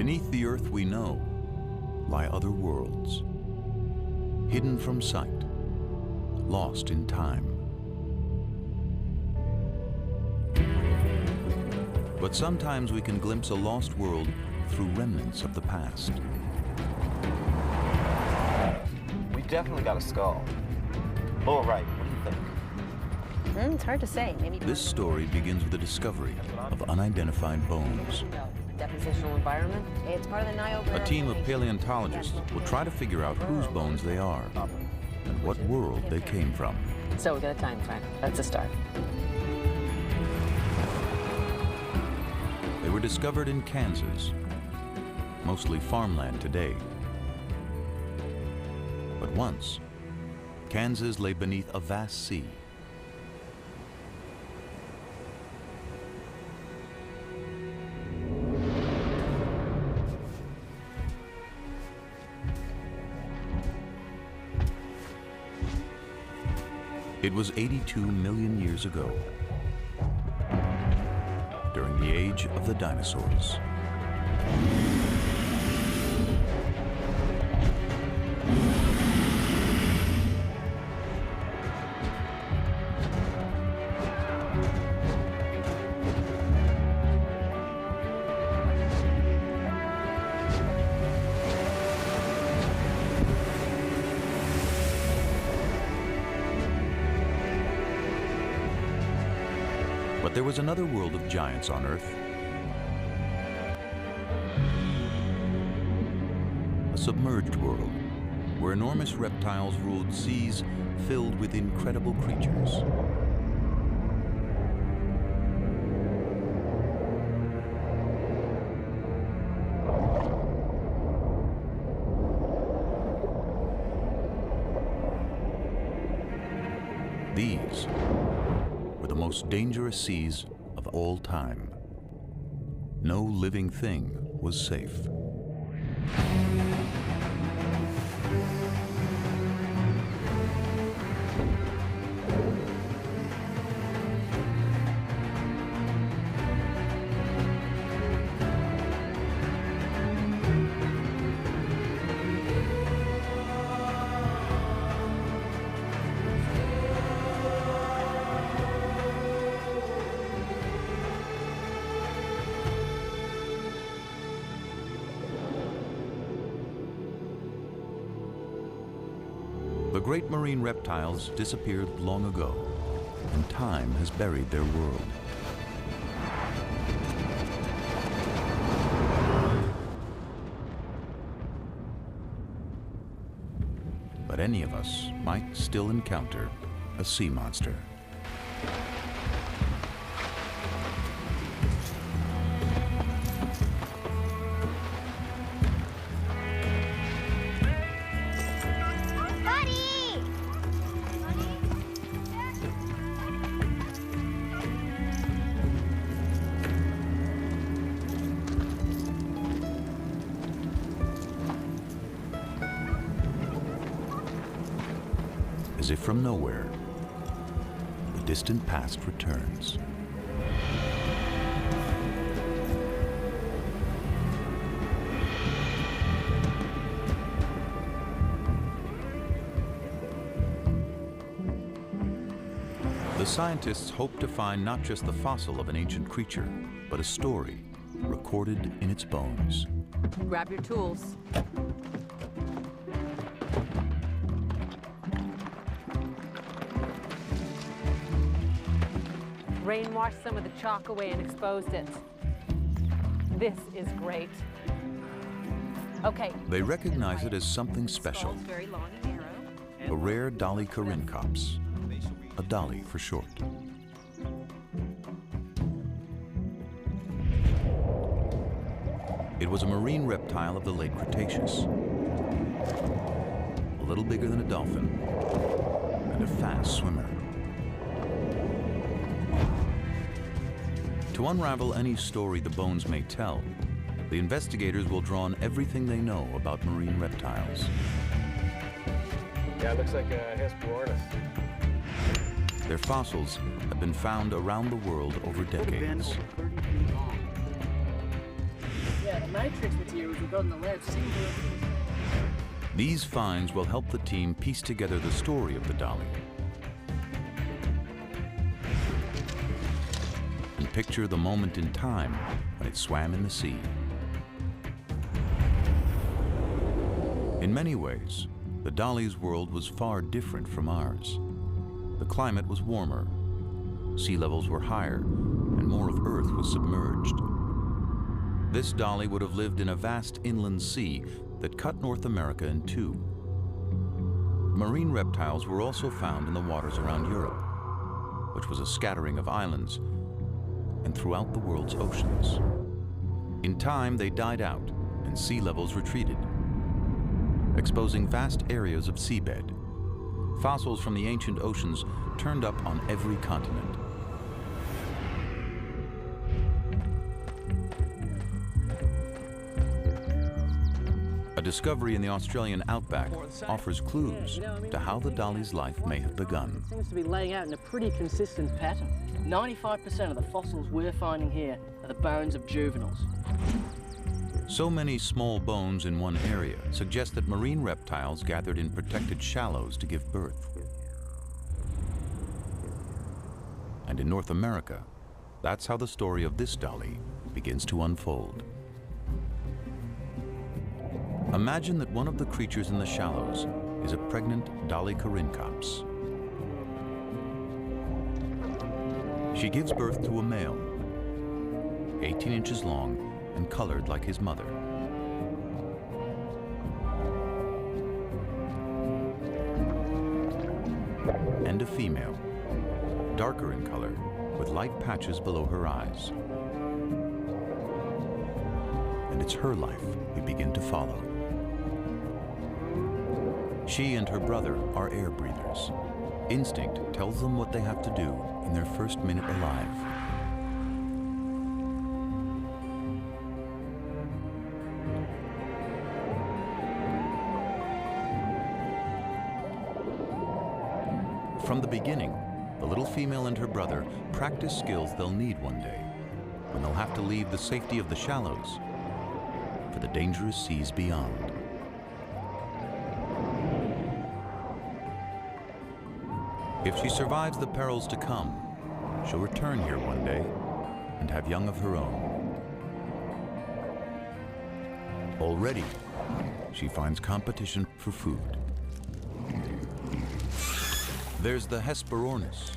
Beneath the earth we know lie other worlds, hidden from sight, lost in time. But sometimes we can glimpse a lost world through remnants of the past. We definitely got a skull. Lower right, what do you think? It's hard to say. Maybe This story begins with the discovery of unidentified bones. depositional environment. It's part of the Niobrara. A team of paleontologists will try to figure out whose bones they are and what world they came from. So we got a time frame. That's a start. They were discovered in Kansas, mostly farmland today. But once, Kansas lay beneath a vast sea. It was 82 million years ago, during the age of the dinosaurs. But there was another world of giants on Earth. A submerged world, where enormous reptiles ruled seas filled with incredible creatures. These were the most dangerous seas of all time. No living thing was safe. The great marine reptiles disappeared long ago, and time has buried their world. But any of us might still encounter a sea monster. As if from nowhere, the distant past returns. The scientists hope to find not just the fossil of an ancient creature, but a story recorded in its bones. Grab your tools. Rain washed some of the chalk away and exposed it. This is great. Okay. They recognize it as something special, Very long and narrow. a rare Dolichorhynchops, a dolly for short. It was a marine reptile of the Late Cretaceous, a little bigger than a dolphin, and a fast swimmer. To unravel any story the bones may tell, the investigators will draw on everything they know about marine reptiles. Yeah, it looks like a Hesperornis. Their fossils have been found around the world over decades. matrix materials we've got in the lab seem to... These finds will help the team piece together the story of the dolly and picture the moment in time when it swam in the sea. In many ways, the dolly's world was far different from ours. The climate was warmer, sea levels were higher, and more of Earth was submerged. This dolly would have lived in a vast inland sea that cut North America in two. Marine reptiles were also found in the waters around Europe, which was a scattering of islands, and throughout the world's oceans. In time, they died out and sea levels retreated, exposing vast areas of seabed. Fossils from the ancient oceans turned up on every continent. A discovery in the Australian outback offers clues to how the dolly's life may have begun. Seems to be laying out in a pretty consistent pattern. 95% of the fossils we're finding here are the bones of juveniles. So many small bones in one area suggest that marine reptiles gathered in protected shallows to give birth. And in North America, that's how the story of this dolly begins to unfold. Imagine that one of the creatures in the shallows is a pregnant Dolichorhynchops. She gives birth to a male, 18 inches long and colored like his mother. And a female, darker in color, with light patches below her eyes. And it's her life we begin to follow. She and her brother are air breathers. Instinct tells them what they have to do in their first minute alive. From the beginning, the little female and her brother practice skills they'll need one day, when they'll have to leave the safety of the shallows for the dangerous seas beyond. If she survives the perils to come, she'll return here one day and have young of her own. Already, she finds competition for food. There's the Hesperornis,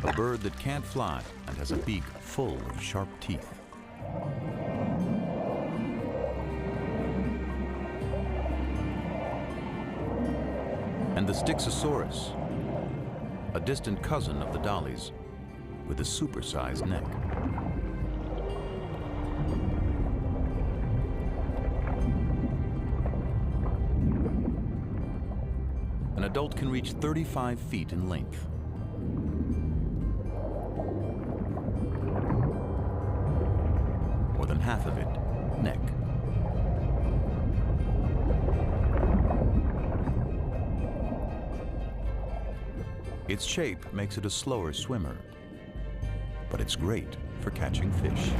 a bird that can't fly and has a beak full of sharp teeth. And the Styxosaurus, a distant cousin of the dollies with a supersized neck. An adult can reach 35 feet in length. More than half of it, neck. Its shape makes it a slower swimmer, but it's great for catching fish.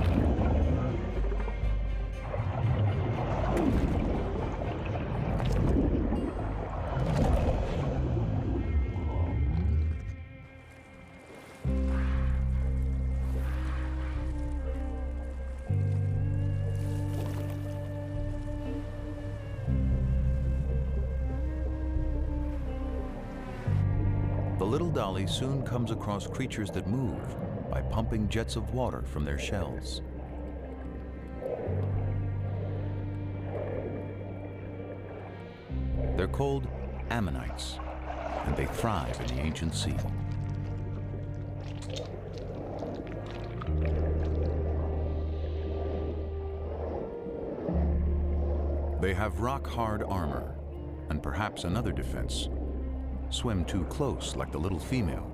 The little dolly soon comes across creatures that move by pumping jets of water from their shells. They're called ammonites, and they thrive in the ancient sea. They have rock-hard armor, and perhaps another defense: swim too close like the little female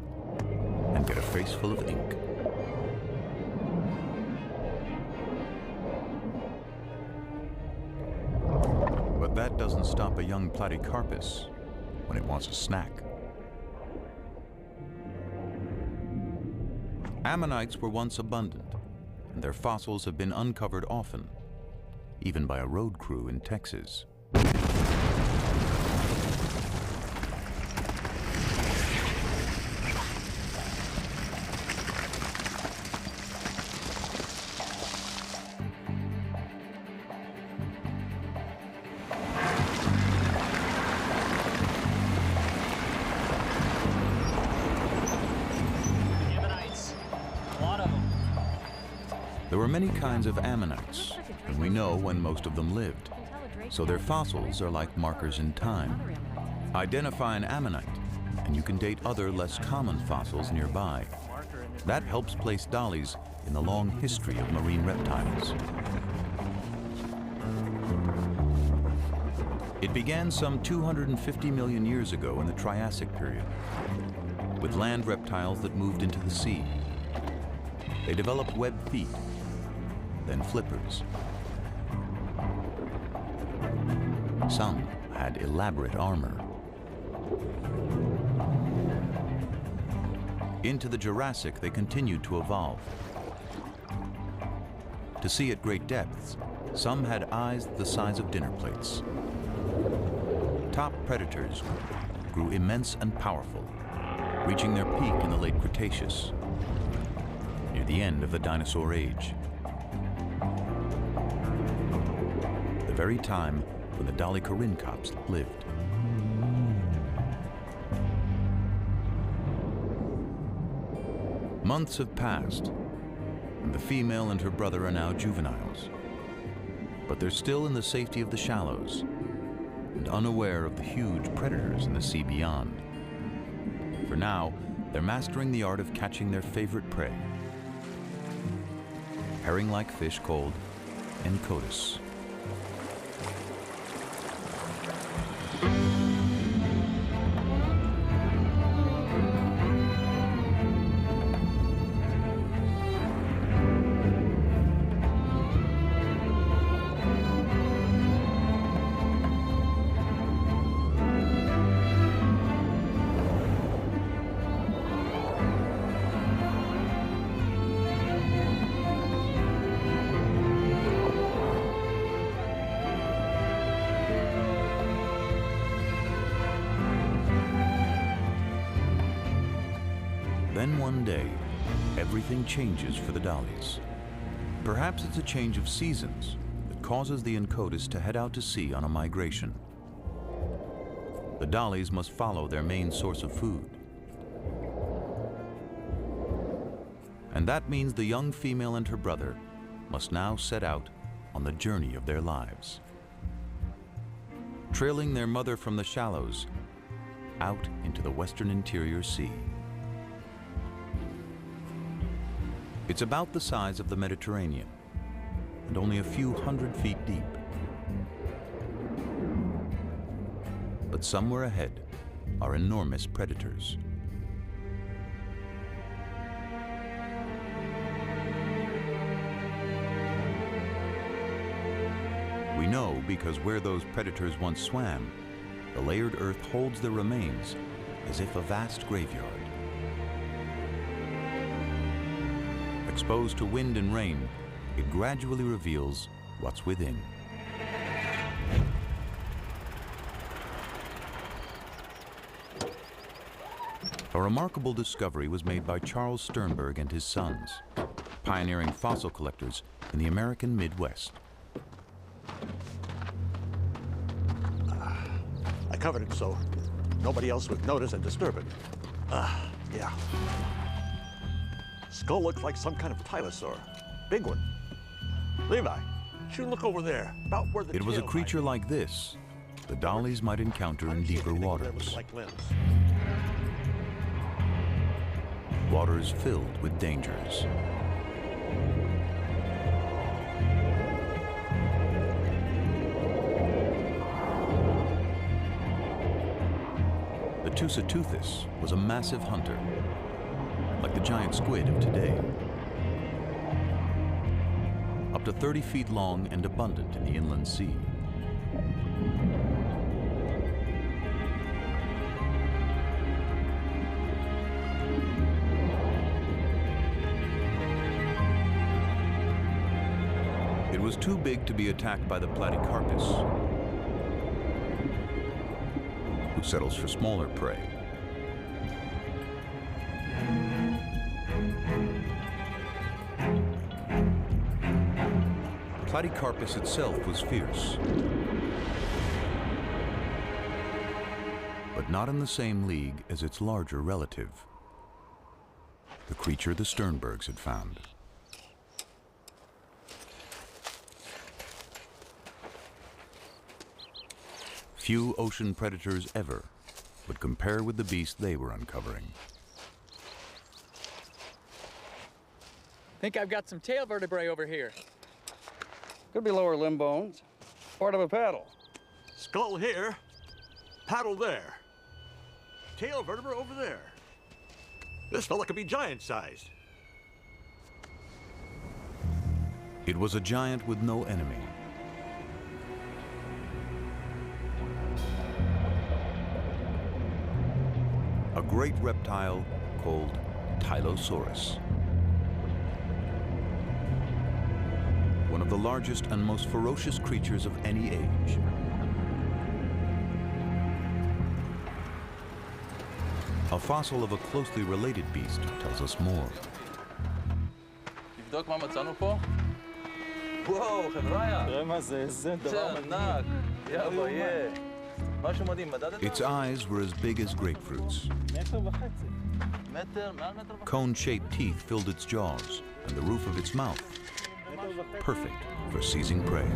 and get a face full of ink. But that doesn't stop a young platycarpus when it wants a snack. Ammonites were once abundant, and their fossils have been uncovered often, even by a road crew in Texas. There were many kinds of ammonites, and we know when most of them lived. So their fossils are like markers in time. Identify an ammonite, and you can date other less common fossils nearby. That helps place dollies in the long history of marine reptiles. It began some 250 million years ago in the Triassic period, with land reptiles that moved into the sea. They developed webbed feet, then flippers. Some had elaborate armor. Into the Jurassic, they continued to evolve. To see at great depths, some had eyes the size of dinner plates. Top predators grew immense and powerful, reaching their peak in the Late Cretaceous, near the end of the dinosaur age. The very time when the Dolichorhynchops lived. Months have passed, and the female and her brother are now juveniles. But they're still in the safety of the shallows and unaware of the huge predators in the sea beyond. For now, they're mastering the art of catching their favorite prey, herring-like fish called encotis. Then one day, everything changes for the dollies. Perhaps it's a change of seasons that causes the encotis to head out to sea on a migration. The dollies must follow their main source of food. And that means the young female and her brother must now set out on the journey of their lives, trailing their mother from the shallows out into the western interior sea. It's about the size of the Mediterranean and only a few 100 feet deep. But somewhere ahead are enormous predators. We know because where those predators once swam, the layered earth holds their remains as if a vast graveyard. Exposed to wind and rain, it gradually reveals what's within. A remarkable discovery was made by Charles Sternberg and his sons, pioneering fossil collectors in the American Midwest. I covered it so nobody else would notice and disturb it. Yeah. Skull looks like some kind of dinosaur. Big one. Levi, you look over there, about where the It was a tail creature might like this the dollies might encounter in be. deeper That waters. looks like limbs. Waters filled with dangers. The Tusateuthis was a massive hunter, like the giant squid of today. Up to 30 feet long and abundant in the inland sea. It was too big to be attacked by the Platycarpus, who settles for smaller prey. Platycarpus itself was fierce, but not in the same league as its larger relative, the creature the Sternbergs had found. Few ocean predators ever would compare with the beast they were uncovering. Think I've got some tail vertebrae over here. Could be lower limb bones, part of a paddle. Skull here, paddle there. Tail vertebra over there. This fella could be giant-sized. It was a giant with no enemy. A great reptile called Tylosaurus. One of the largest and most ferocious creatures of any age. A fossil of a closely related beast tells us more. תבדוק מה מצאנו פה? וואו, חבריה. תראה מה זה, איזה דבר ענק. יא בויה. משהו מדהים, מדדת? Its eyes were as big as grapefruits. מטר, מעל מטר וחצי. Cone-shaped teeth filled its jaws, and the roof of its mouth, perfect for seizing prey.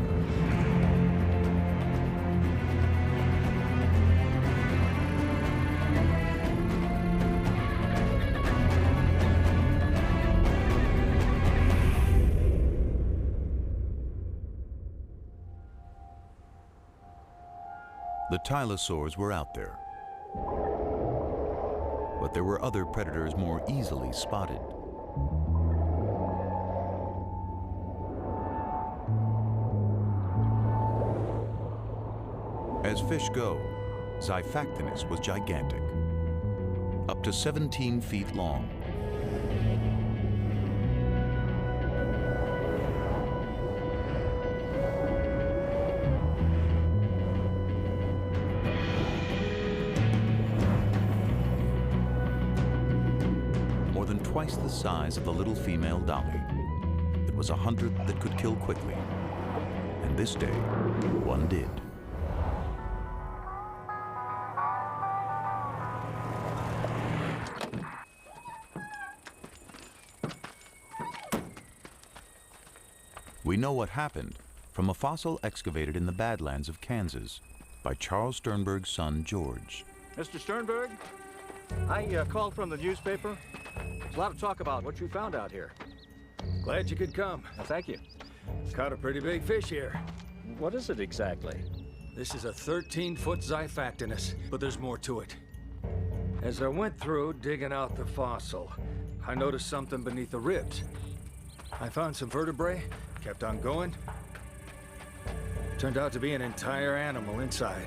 The Tylosaurs were out there, but there were other predators more easily spotted. As fish go, Xiphactinus was gigantic, up to 17 feet long. More than twice the size of the little female dolly. It was a hunter that could kill quickly, and this day, one did. We know what happened from a fossil excavated in the Badlands of Kansas by Charles Sternberg's son, George. Mr. Sternberg, I called from the newspaper. There's a lot of talk about what you found out here. Glad you could come. Thank you. Caught a pretty big fish here. What is it exactly? This is a 13-foot Xiphactinus, but there's more to it. As I went through digging out the fossil, I noticed something beneath the ribs. I found some vertebrae, kept on going. Turned out to be an entire animal inside.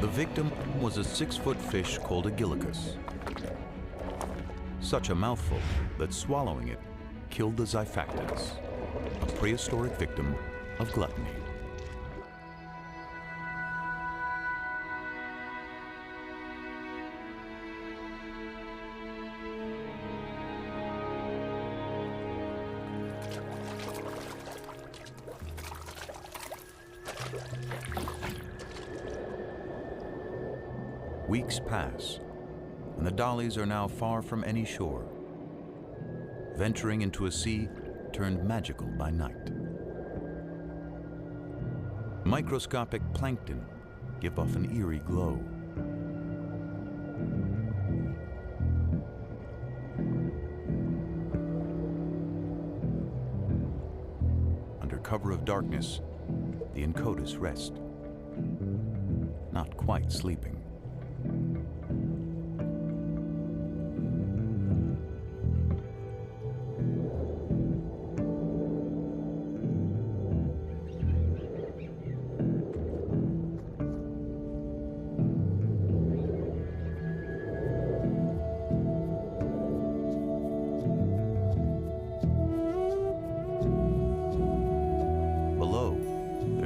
The victim was a 6-foot fish called a Gillicus. Such a mouthful that swallowing it killed the Xiphactinus, a prehistoric victim of gluttony. Weeks pass, and the dollies are now far from any shore, venturing into a sea turned magical by night. Microscopic plankton give off an eerie glow. Under cover of darkness, the Encotus rest, not quite sleeping.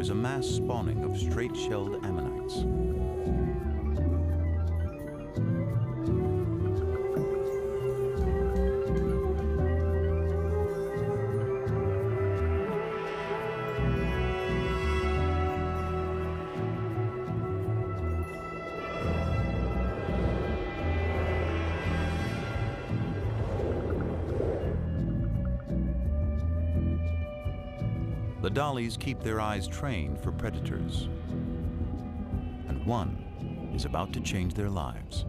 is a mass spawning of straight-shelled ammonites. The dollies keep their eyes trained for predators, and one is about to change their lives.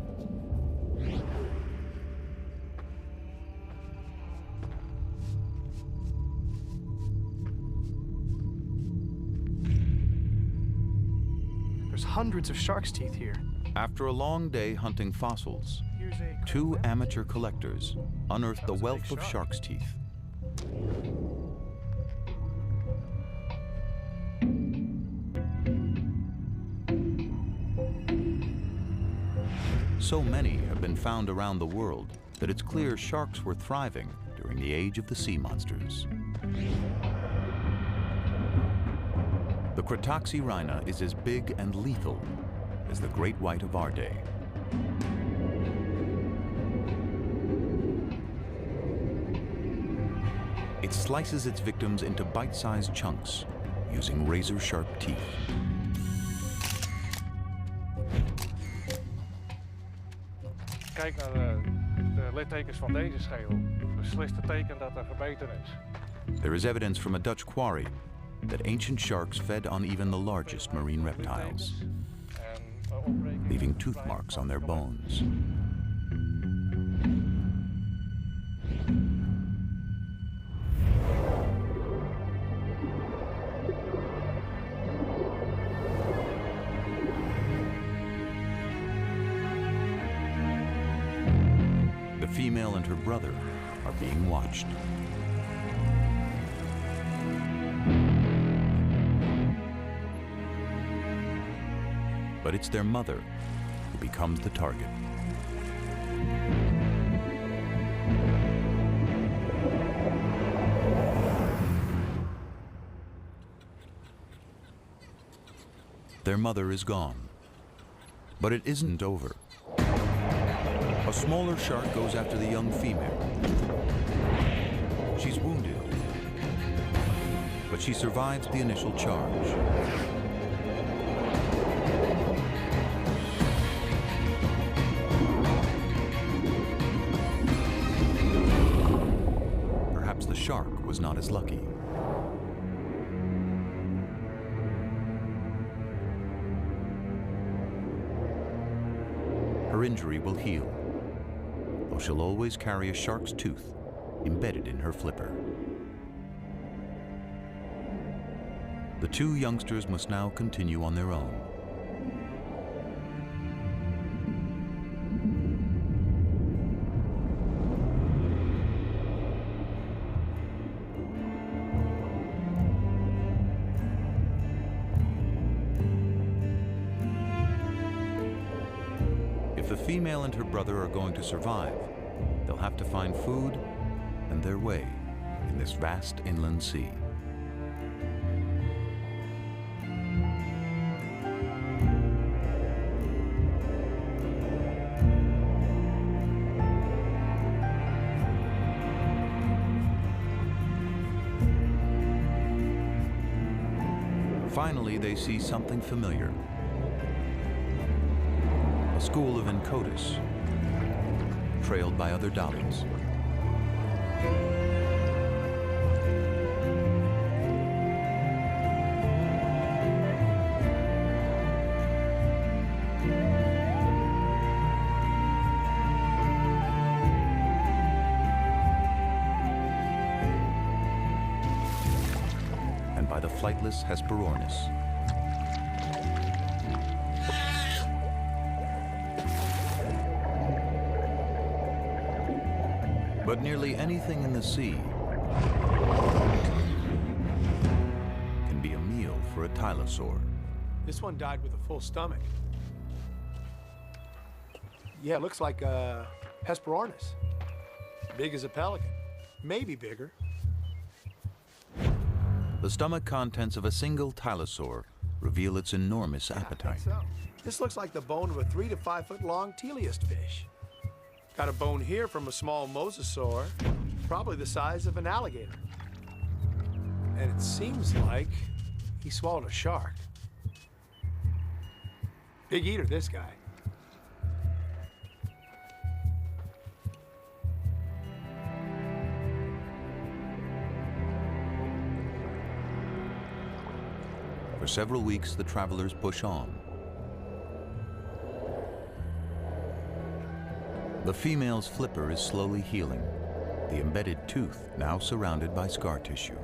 There's hundreds of shark's teeth here. After a long day hunting fossils, two amateur collectors unearthed the wealth of shark's teeth. So many have been found around the world that it's clear sharks were thriving during the age of the sea monsters. The Cretoxyrhina is as big and lethal as the great white of our day. It slices its victims into bite-sized chunks using razor-sharp teeth. Kijk naar de littekens van deze schedel. Beslist het teken dat er verbeterd is. There is evidence from a Dutch quarry that ancient sharks fed on even the largest marine reptiles, leaving tooth marks on their bones. The female and her brother are being watched. But it's their mother who becomes the target. Their mother is gone, but it isn't over. A smaller shark goes after the young female. She's wounded, but she survives the initial charge. Perhaps the shark was not as lucky. Her injury will heal, though she'll always carry a shark's tooth embedded in her flipper. The two youngsters must now continue on their own. If the female and her brother are going to survive, they'll have to find food and their way in this vast inland sea. Finally, they see something familiar. A school of Encotus, trailed by other dollies. And by the flightless Hesperornis. But nearly anything in the sea can be a meal for a tylosaur. This one died with a full stomach. Yeah, it looks like a Hesperornis. Big as a pelican. Maybe bigger. The stomach contents of a single tylosaur reveal its enormous appetite. So, this looks like the bone of a 3 to 5 foot long teleost fish. Got a bone here from a small mosasaur, probably the size of an alligator. And it seems like he swallowed a shark. Big eater, this guy. For several weeks, the travelers push on. The female's flipper is slowly healing, the embedded tooth now surrounded by scar tissue.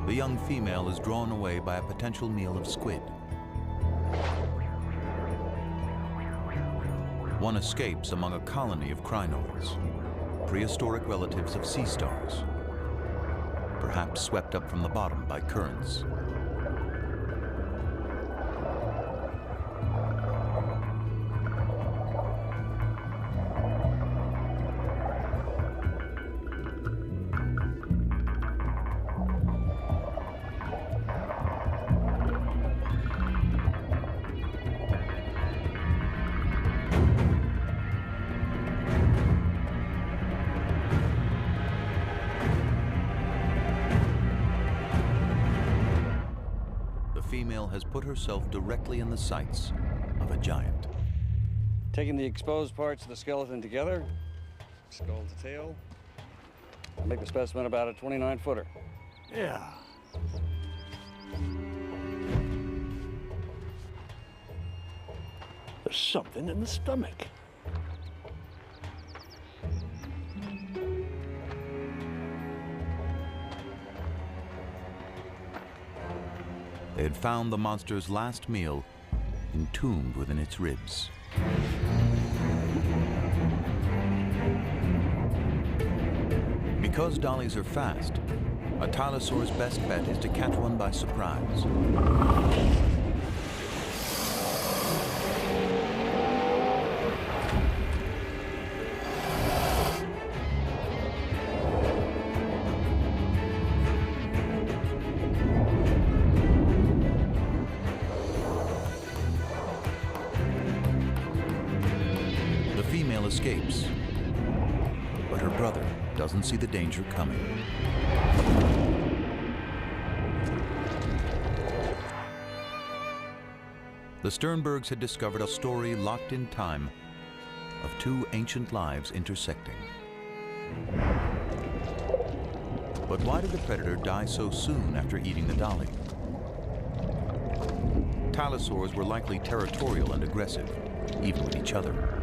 The young female is drawn away by a potential meal of squid. One escapes among a colony of crinoids, prehistoric relatives of sea stars, perhaps swept up from the bottom by currents. Female has put herself directly in the sights of a giant. Taking the exposed parts of the skeleton together, skull to tail, I'll make the specimen about a 29-footer. Yeah. There's something in the stomach. They had found the monster's last meal entombed within its ribs. Because dollies are fast, a tylosaur's best bet is to catch one by surprise. Escapes, but her brother doesn't see the danger coming. The Sternbergs had discovered a story locked in time of two ancient lives intersecting. But why did the predator die so soon after eating the dolly? Tylosaurs were likely territorial and aggressive, even with each other.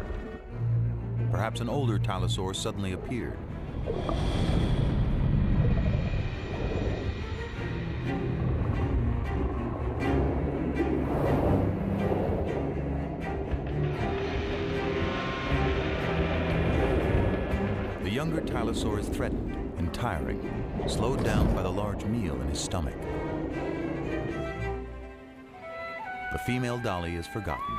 Perhaps an older tylosaur suddenly appeared. The younger tylosaur is threatened and tiring, slowed down by the large meal in his stomach. The female dolly is forgotten.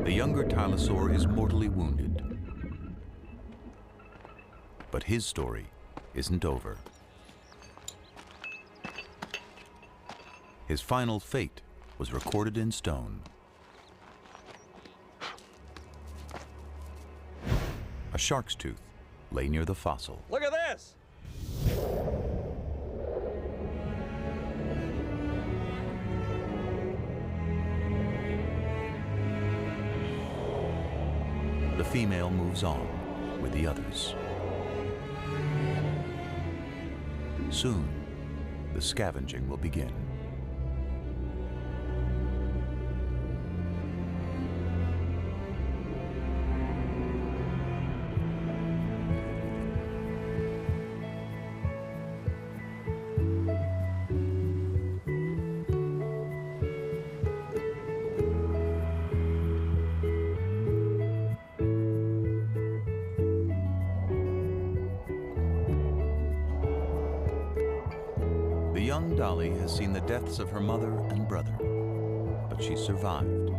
The younger tylosaur is mortally wounded. But his story isn't over. His final fate was recorded in stone. A shark's tooth lay near the fossil. Look at this! The female moves on with the others. Soon, the scavenging will begin. The young Dolly has seen the deaths of her mother and brother, but she survived.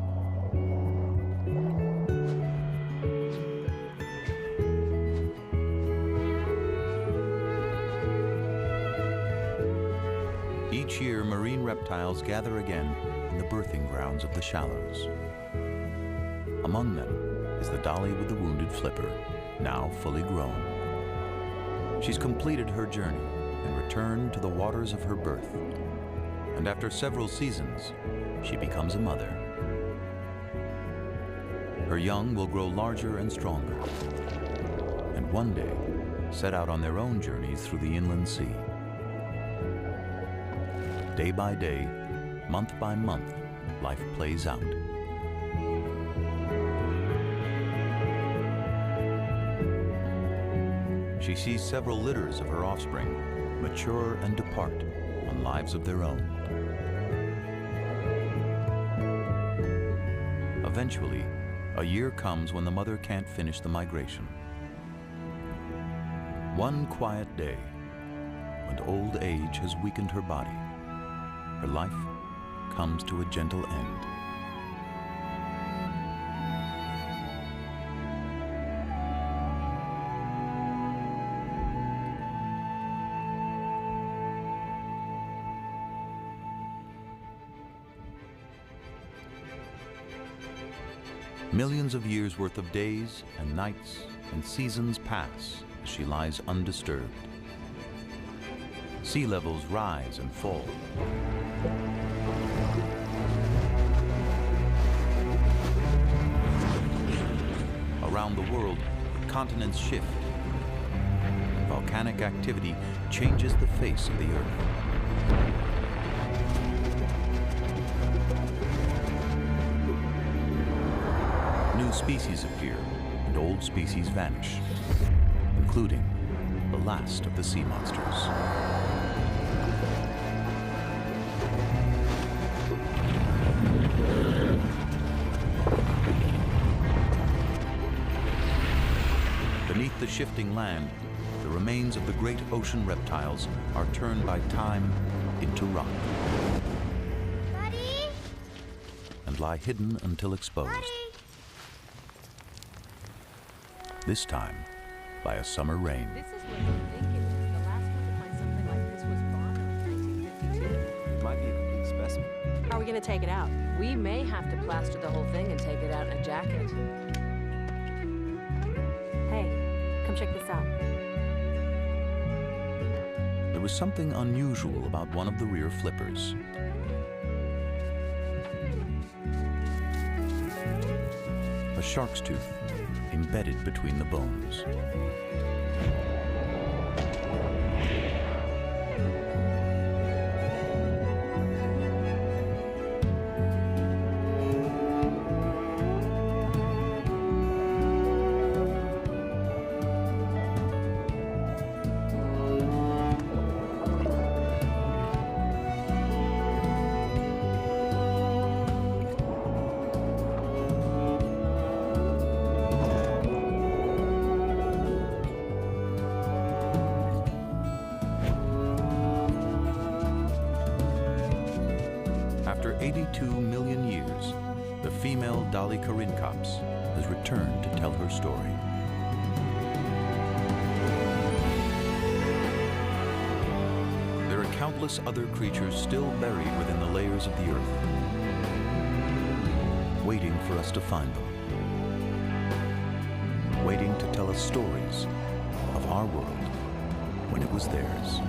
Each year, marine reptiles gather again in the birthing grounds of the shallows. Among them is the Dolly with the wounded flipper, now fully grown. She's completed her journey and returned to the waters of her birth. And after several seasons, she becomes a mother. Her young will grow larger and stronger, and one day set out on their own journeys through the inland sea. Day by day, month by month, life plays out. She sees several litters of her offspring mature and depart on lives of their own. Eventually, a year comes when the mother can't finish the migration. One quiet day, when old age has weakened her body, her life comes to a gentle end. Millions of years worth of days and nights and seasons pass as she lies undisturbed. Sea levels rise and fall. Around the world, continents shift, and volcanic activity changes the face of the Earth. New species appear and old species vanish, including the last of the sea monsters. Beneath the shifting land, the remains of the great ocean reptiles are turned by time into rock. Buddy? And lie hidden until exposed. Buddy? This time by a summer rain. This is what I'm thinking. The last one to find something like this was Bonham in 1952. It might be a complete specimen. How are we going to take it out? We may have to plaster the whole thing and take it out in a jacket. Hey, come check this out. There was something unusual about one of the rear flippers. A shark's tooth embedded between the bones. After 82 million years, the female Dolichorhynchops has returned to tell her story. countless other creatures still buried within the layers of the earth, waiting for us to find them, waiting to tell us stories of our world when it was theirs.